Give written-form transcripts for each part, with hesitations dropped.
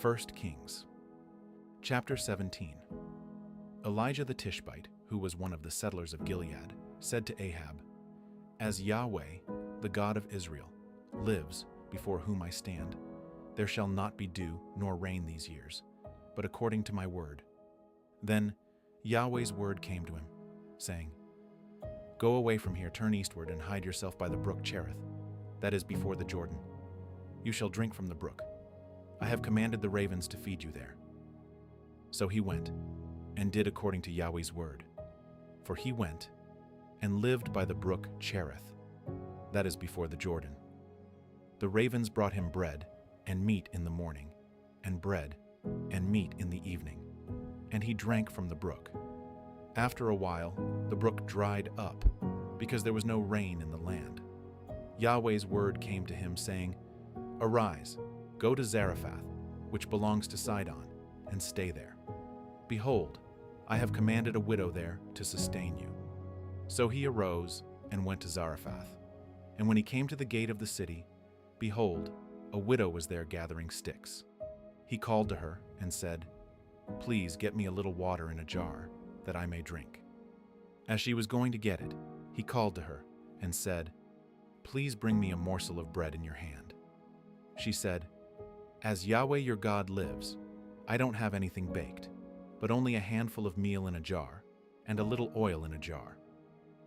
1 Kings. Chapter 17. Elijah the Tishbite, who was one of the settlers of Gilead, said to Ahab, "As Yahweh, the God of Israel, lives before whom I stand, there shall not be dew nor rain these years, but according to my word." Then Yahweh's word came to him, saying, "Go away from here, turn eastward, and hide yourself by the brook Cherith, that is before the Jordan. You shall drink from the brook. I have commanded the ravens to feed you there." So he went and did according to Yahweh's word. For he went and lived by the brook Cherith, that is before the Jordan. The ravens brought him bread and meat in the morning, and bread and meat in the evening, and he drank from the brook. After a while, the brook dried up, because there was no rain in the land. Yahweh's word came to him, saying, "Arise, go to Zarephath, which belongs to Sidon, and stay there. Behold, I have commanded a widow there to sustain you." So he arose and went to Zarephath. And when he came to the gate of the city, behold, a widow was there gathering sticks. He called to her and said, "Please get me a little water in a jar, that I may drink." As she was going to get it, he called to her and said, "Please bring me a morsel of bread in your hand." She said, "As Yahweh your God lives, I don't have anything baked, but only a handful of meal in a jar and a little oil in a jar.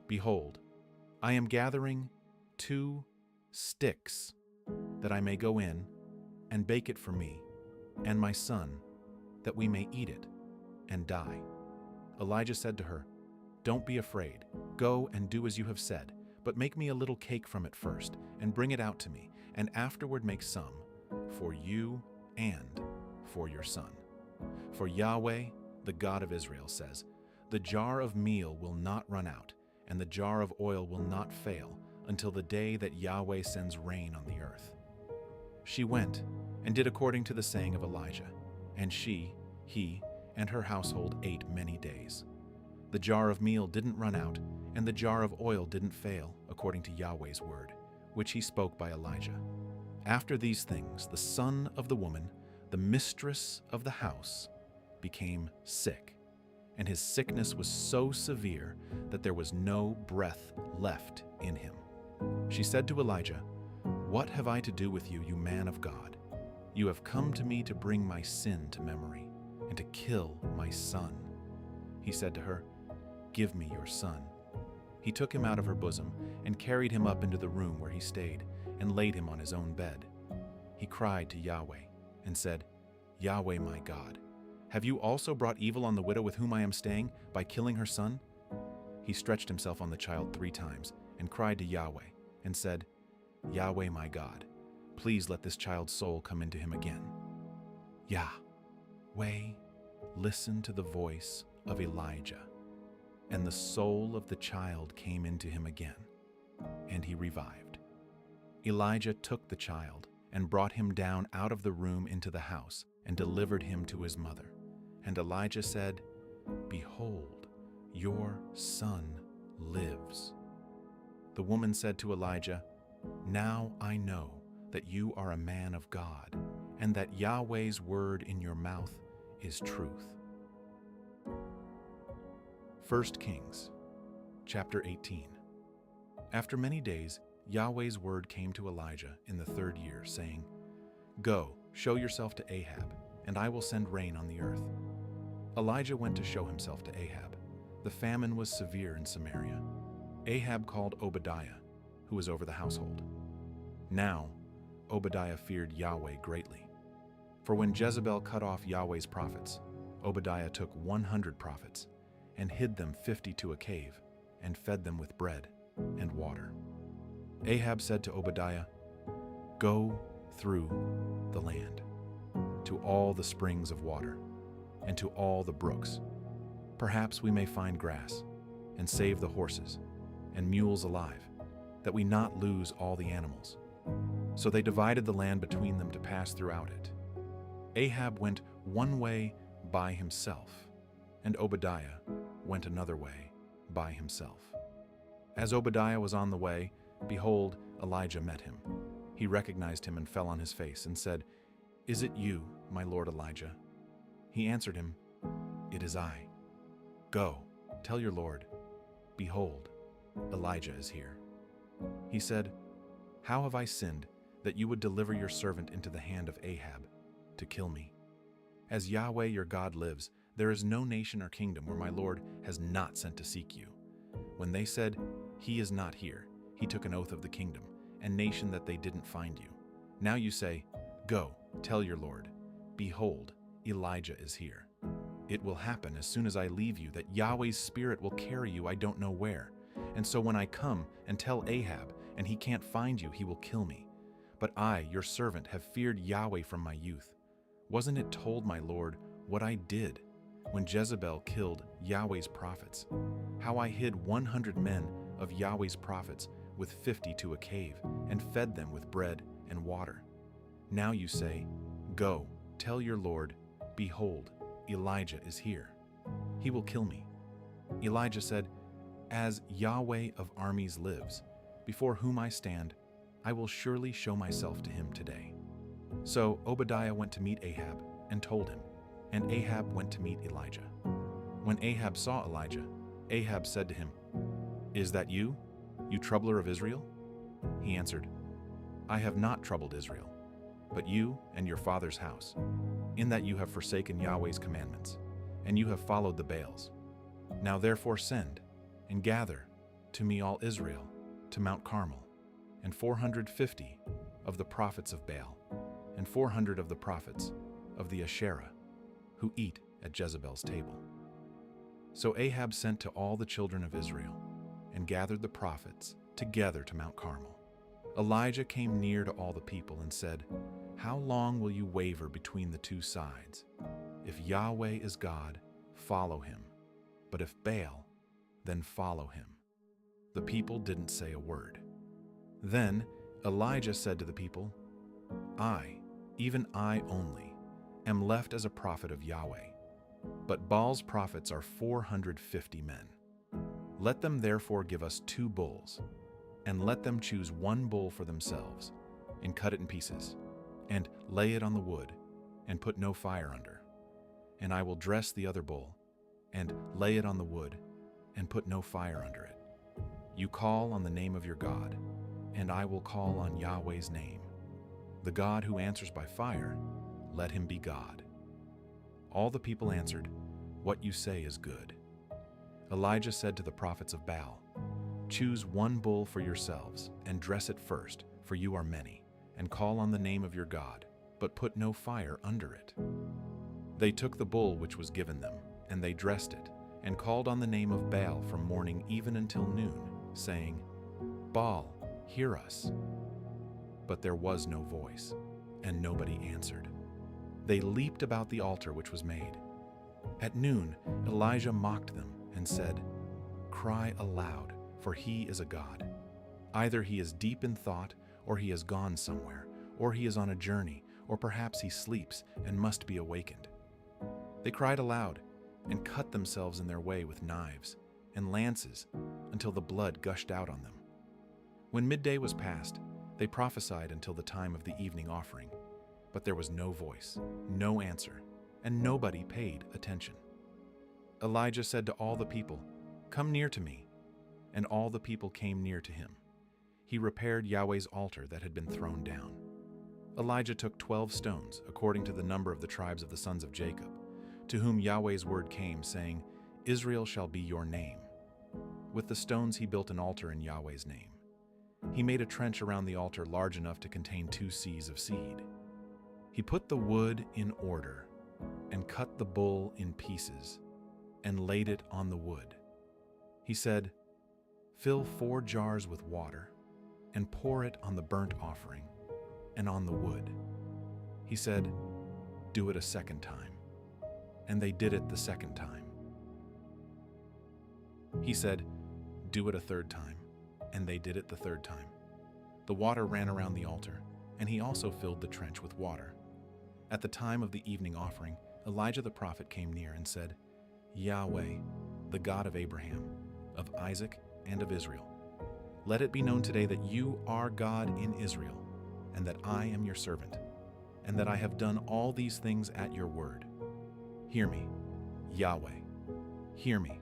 Behold, I am gathering 2 sticks, that I may go in and bake it for me and my son, that we may eat it and die." Elijah said to her, "Don't be afraid. Go and do as you have said, but make me a little cake from it first, and bring it out to me, and afterward make some for you and for your son. For Yahweh, the God of Israel, says, the jar of meal will not run out, and the jar of oil will not fail, until the day that Yahweh sends rain on the earth." She went and did according to the saying of Elijah, and he, and her household ate many days. The jar of meal didn't run out, and the jar of oil didn't fail, according to Yahweh's word, which he spoke by Elijah. After these things, the son of the woman, the mistress of the house, became sick, and his sickness was so severe that there was no breath left in him. She said to Elijah, "What have I to do with you, you man of God? You have come to me to bring my sin to memory, and to kill my son." He said to her, "Give me your son." He took him out of her bosom and carried him up into the room where he stayed, and laid him on his own bed. He cried to Yahweh and said, "Yahweh my God, have you also brought evil on the widow with whom I am staying by killing her son?" He stretched himself on the child 3 times and cried to Yahweh and said, "Yahweh my God, please let this child's soul come into him again." Yahweh listened to the voice of Elijah, and the soul of the child came into him again, and he revived. Elijah took the child and brought him down out of the room into the house and delivered him to his mother. And Elijah said, "Behold, your son lives." The woman said to Elijah, "Now I know that you are a man of God, and that Yahweh's word in your mouth is truth." 1 Kings. Chapter 18. After many days, Yahweh's word came to Elijah in the 3rd year, saying, "Go, show yourself to Ahab, and I will send rain on the earth." Elijah went to show himself to Ahab. The famine was severe in Samaria. Ahab called Obadiah, who was over the household. Now, Obadiah feared Yahweh greatly. For when Jezebel cut off Yahweh's prophets, Obadiah took 100 prophets and hid them 50 to a cave and fed them with bread and water. Ahab said to Obadiah, "Go through the land, to all the springs of water, and to all the brooks. Perhaps we may find grass, and save the horses and mules alive, that we not lose all the animals." So they divided the land between them to pass throughout it. Ahab went one way by himself, and Obadiah went another way by himself. As Obadiah was on the way, behold, Elijah met him. He recognized him and fell on his face and said, "Is it you, my lord Elijah?" He answered him, "It is I. Go, tell your lord, behold, Elijah is here." He said, "How have I sinned that you would deliver your servant into the hand of Ahab to kill me? As Yahweh your God lives, there is no nation or kingdom where my lord has not sent to seek you." When they said, "He is not here," he took an oath of the kingdom and nation that they didn't find you. Now you say, "Go, tell your lord, behold, Elijah is here." It will happen as soon as I leave you that Yahweh's Spirit will carry you I don't know where. And so when I come and tell Ahab and he can't find you, he will kill me. But I, your servant, have feared Yahweh from my youth. Wasn't it told my lord what I did when Jezebel killed Yahweh's prophets? How I hid 100 men of Yahweh's prophets with 50 to a cave and fed them with bread and water. Now you say, "Go, tell your lord, behold, Elijah is here. He will kill me." Elijah said, "As Yahweh of armies lives, before whom I stand, I will surely show myself to him today." So Obadiah went to meet Ahab and told him, and Ahab went to meet Elijah. When Ahab saw Elijah, Ahab said to him, "Is that you, you troubler of Israel?" He answered, "I have not troubled Israel, but you and your father's house, in that you have forsaken Yahweh's commandments, and you have followed the Baals. Now therefore send and gather to me all Israel to Mount Carmel, and 450 of the prophets of Baal, and 400 of the prophets of the Asherah, who eat at Jezebel's table." So Ahab sent to all the children of Israel, and gathered the prophets together to Mount Carmel. Elijah came near to all the people and said, "How long will you waver between the two sides? If Yahweh is God, follow him, but if Baal, then follow him." The people didn't say a word. Then Elijah said to the people, "I, even I only, am left as a prophet of Yahweh, but Baal's prophets are 450 men. Let them therefore give us 2 bulls, and let them choose 1 bull for themselves, and cut it in pieces, and lay it on the wood, and put no fire under. And I will dress the other bull, and lay it on the wood, and put no fire under it. You call on the name of your God, and I will call on Yahweh's name. The God who answers by fire, let him be God." All the people answered, "What you say is good." Elijah said to the prophets of Baal, "Choose 1 bull for yourselves, and dress it first, for you are many, and call on the name of your God, but put no fire under it." They took the bull which was given them, and they dressed it, and called on the name of Baal from morning even until noon, saying, "Baal, hear us." But there was no voice, and nobody answered. They leaped about the altar which was made. At noon, Elijah mocked them and said, "Cry aloud, for he is a god. Either he is deep in thought, or he has gone somewhere, or he is on a journey, or perhaps he sleeps and must be awakened." They cried aloud and cut themselves in their way with knives and lances until the blood gushed out on them. When midday was past, they prophesied until the time of the evening offering, but there was no voice, no answer, and nobody paid attention. Elijah said to all the people, "Come near to me." And all the people came near to him. He repaired Yahweh's altar that had been thrown down. Elijah took 12 stones, according to the number of the tribes of the sons of Jacob, to whom Yahweh's word came, saying, "Israel shall be your name." With the stones he built an altar in Yahweh's name. He made a trench around the altar large enough to contain 2 seahs of seed. He put the wood in order, and cut the bull in pieces, and laid it on the wood. He said, "Fill 4 jars with water, and pour it on the burnt offering, and on the wood." He said, "Do it a second time." And they did it the second time. He said, "Do it a third time." And they did it the third time. The water ran around the altar, and he also filled the trench with water. At the time of the evening offering, Elijah the prophet came near and said, "Yahweh, the God of Abraham, of Isaac, and of Israel, let it be known today that you are God in Israel, and that I am your servant, and that I have done all these things at your word. Hear me, Yahweh, hear me,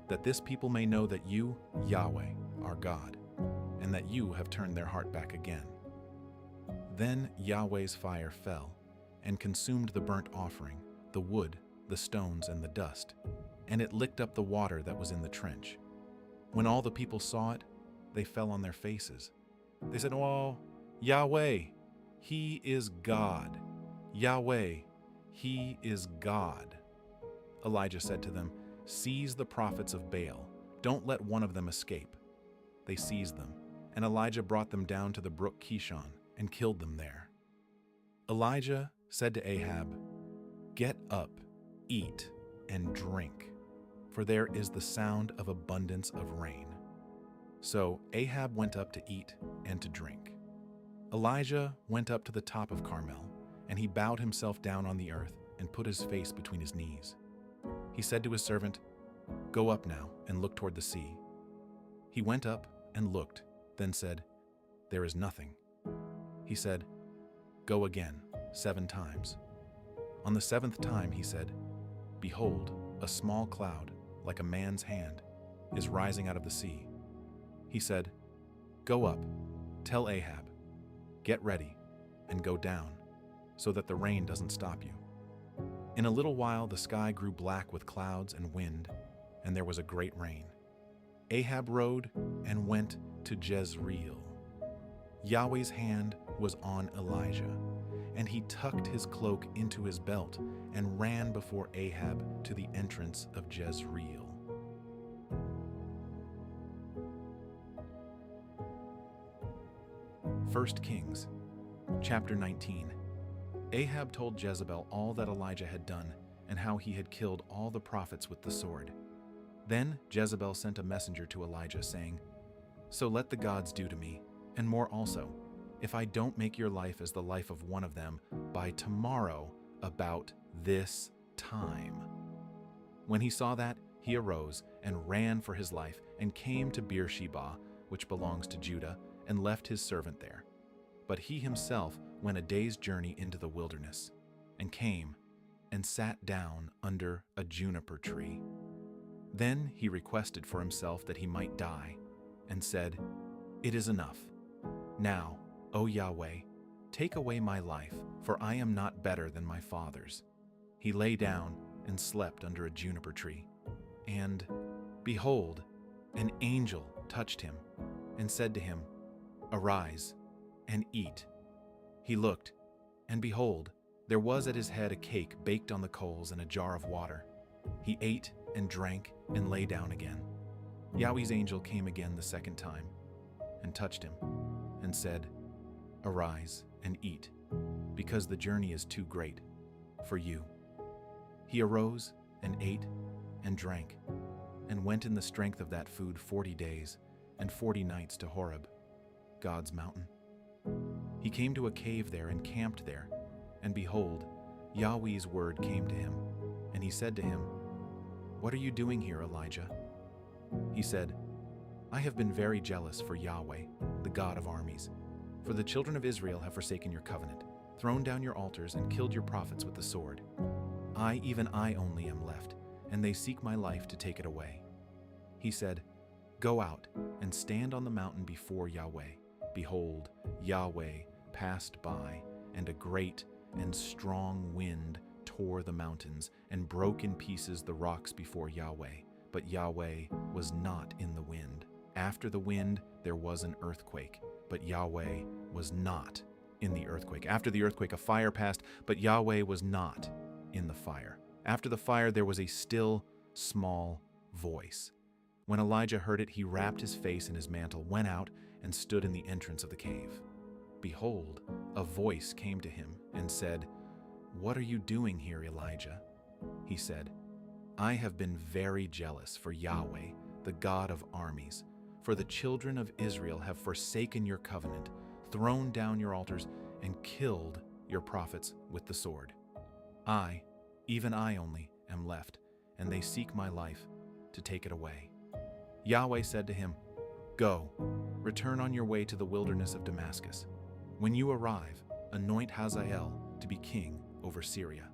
that this people may know that you, Yahweh, are God, and that you have turned their heart back again." Then Yahweh's fire fell and consumed the burnt offering, the wood, the stones, and the dust, and it licked up the water that was in the trench. When all the people saw it, they fell on their faces. They said, "Oh, Yahweh, He is God. Yahweh, He is God." Elijah said to them, "Seize the prophets of Baal. Don't let one of them escape." They seized them, and Elijah brought them down to the brook Kishon and killed them there. Elijah said to Ahab, "Get up, eat, and drink, for there is the sound of abundance of rain." So Ahab went up to eat and to drink. Elijah went up to the top of Carmel, and he bowed himself down on the earth and put his face between his knees. He said to his servant, "Go up now and look toward the sea." He went up and looked, then said, "There is nothing." He said, "Go again 7 times." On the 7th time he said, "Behold, a small cloud, like a man's hand, is rising out of the sea." He said, "Go up, tell Ahab, get ready, and go down, so that the rain doesn't stop you." In a little while the sky grew black with clouds and wind, and there was a great rain. Ahab rode and went to Jezreel. Yahweh's hand was on Elijah, and he tucked his cloak into his belt and ran before Ahab to the entrance of Jezreel. First Kings, chapter 19. Ahab told Jezebel all that Elijah had done and how he had killed all the prophets with the sword. Then Jezebel sent a messenger to Elijah, saying, "So let the gods do to me, and more also, if I don't make your life as the life of one of them by tomorrow about this time." When he saw that, he arose and ran for his life and came to Beersheba, which belongs to Judah, and left his servant there. But he himself went a day's journey into the wilderness, and came and sat down under a juniper tree. Then he requested for himself that he might die, and said, "It is enough. Now, O Yahweh, take away my life, for I am not better than my fathers." He lay down and slept under a juniper tree. And, behold, an angel touched him, and said to him, "Arise, and eat." He looked, and behold, there was at his head a cake baked on the coals and a jar of water. He ate and drank and lay down again. Yahweh's angel came again the 2nd time, and touched him, and said, "Arise and eat, because the journey is too great for you." He arose and ate and drank, and went in the strength of that food 40 days and 40 nights to Horeb, God's mountain. He came to a cave there and camped there, and behold, Yahweh's word came to him, and he said to him, "What are you doing here, Elijah?" He said, "I have been very jealous for Yahweh, the God of armies, for the children of Israel have forsaken your covenant, thrown down your altars, and killed your prophets with the sword. I, even I only, am left, and they seek my life to take it away." He said, "Go out and stand on the mountain before Yahweh." Behold, Yahweh passed by, and a great and strong wind tore the mountains and broke in pieces the rocks before Yahweh. But Yahweh was not in the wind. After the wind there was an earthquake, but Yahweh was not in the earthquake. After the earthquake a fire passed, but Yahweh was not in the fire. After the fire there was a still, small voice. When Elijah heard it, he wrapped his face in his mantle, went out, and stood in the entrance of the cave. Behold, a voice came to him and said, "What are you doing here, Elijah?" He said, "I have been very jealous for Yahweh, the God of armies, for the children of Israel have forsaken your covenant, thrown down your altars, and killed your prophets with the sword. I, even I only, am left, and they seek my life to take it away." Yahweh said to him, "Go, return on your way to the wilderness of Damascus. When you arrive, anoint Hazael to to be king over Syria.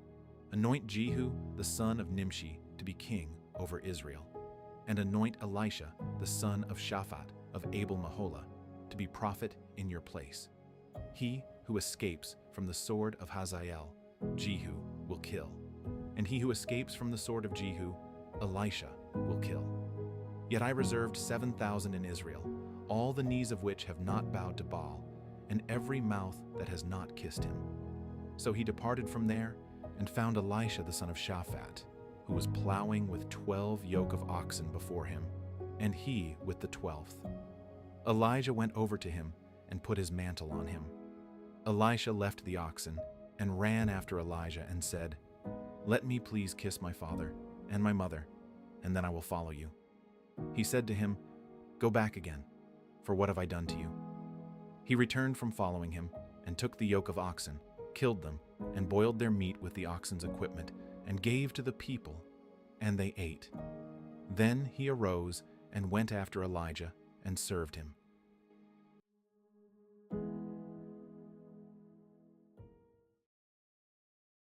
Anoint Jehu, the son of Nimshi, to be king over Israel. And anoint Elisha, the son of Shaphat of Abel-Meholah, to be prophet in your place. He who escapes from the sword of Hazael, Jehu will kill. And he who escapes from the sword of Jehu, Elisha will kill. Yet I reserved 7,000 in Israel, all the knees of which have not bowed to Baal, and every mouth that has not kissed him. So he departed from there and found Elisha the son of Shaphat, who was plowing with 12 yoke of oxen before him, and he with the 12th. Elijah went over to him and put his mantle on him. Elisha left the oxen and ran after Elijah and said, "Let me please kiss my father and my mother, and then I will follow you." He said to him, "Go back again, for what have I done to you?" He returned from following him and took the yoke of oxen, killed them, and boiled their meat with the oxen's equipment, and gave to the people, and they ate. Then he arose and went after Elijah and served him.